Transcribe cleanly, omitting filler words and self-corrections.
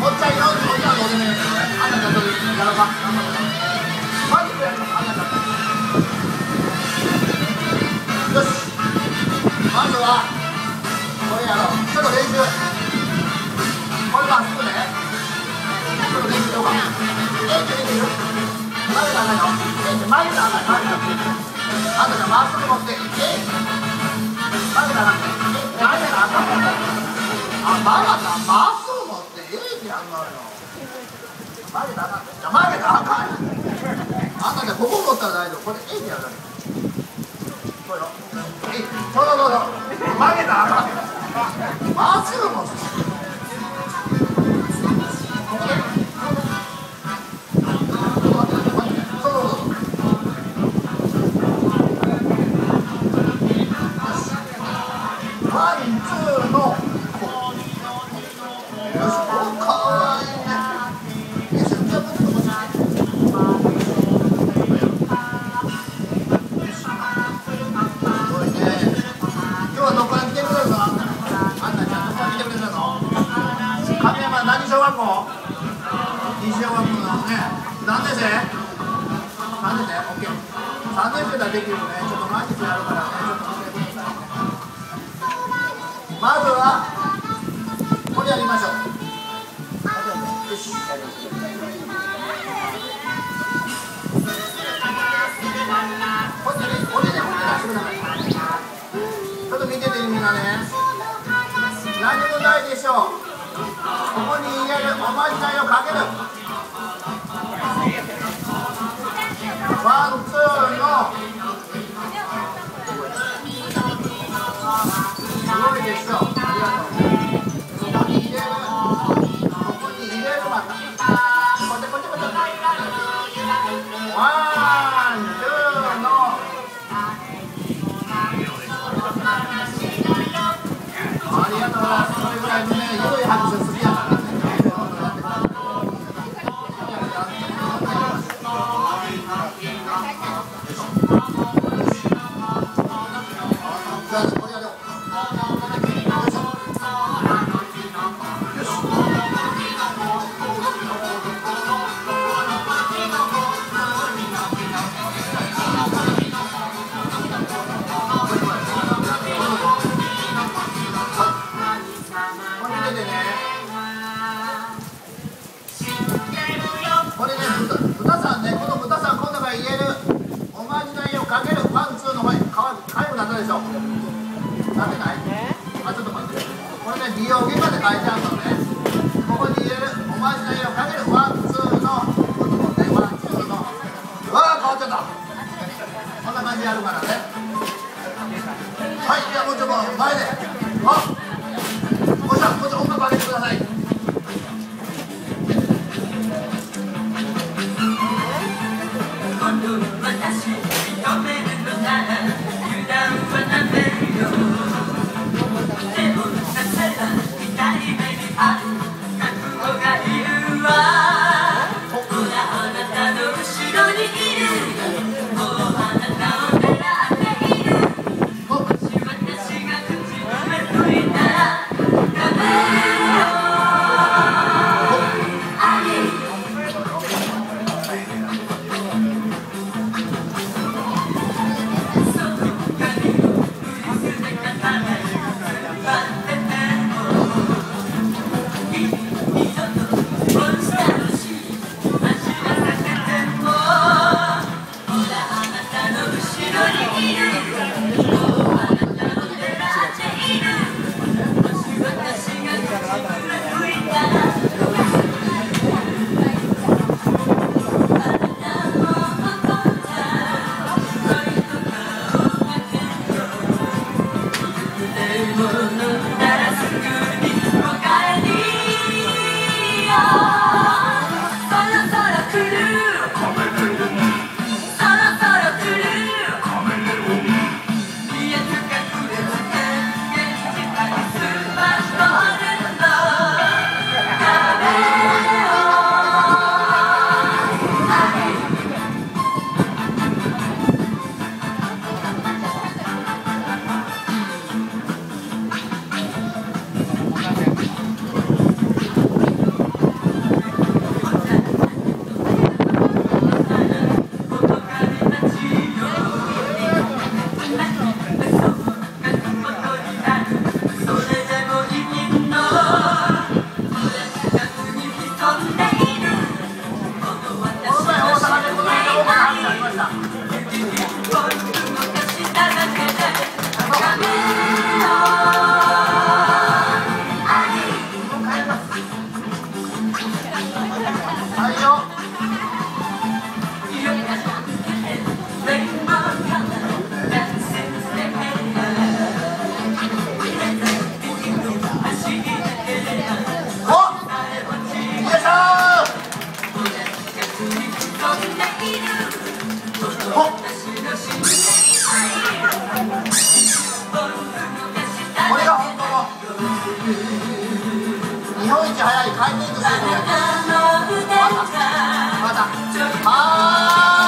おっちゃんのおっちゃんのおでねあんなちゃんとやろうかマジでやりますあんなちゃんとよしまずはこれやろうちょっと練習これまっすぐねちょっと練習しようかできる曲げたらあかんよ曲げたらあかん曲げたらあんたじゃまっすぐ持って曲げたらあかん曲げたらあかんあ、曲がったまっすぐ持ってってやんのよ曲げたらあかんじゃ曲げたらあかんあんたじゃここ持ったら大丈夫これってやるだけそうよそう曲げたらあかんまっすぐ持って何小学校？西小学校なのね。何年生？3年生？ OK。3年生だできるね。ちょっと毎日やるからね。ちょっと待ってくださいね。まずはこれやりましょう。よし。これで出してください。ちょっと見ててみんなね。何もないでしょう。ここに入れるおまじないをかけるワンツーのすごいでしょありがとうここに入れるまたこっちこっちこっちワンツーのありがとうございます。それぐらいのね、良い拍手好きやからね。これやろう。これね、豚さんね、この豚さん今度から言えるおまじないをかけるワンツーの前かゆくなったでしょなってないあ、ちょっと待ってこれね、美容外科で書いてあるのねここに入れるおまじないをかけるワンツーのちょっと待ってワンツーのうわー変わっちゃったこんな感じでやるからねはい、じゃあもうちょっと前でもうちょっと音楽上げてくださいあほっ、これが本当の日本一速い回転寿司ですね。またまた、はーい。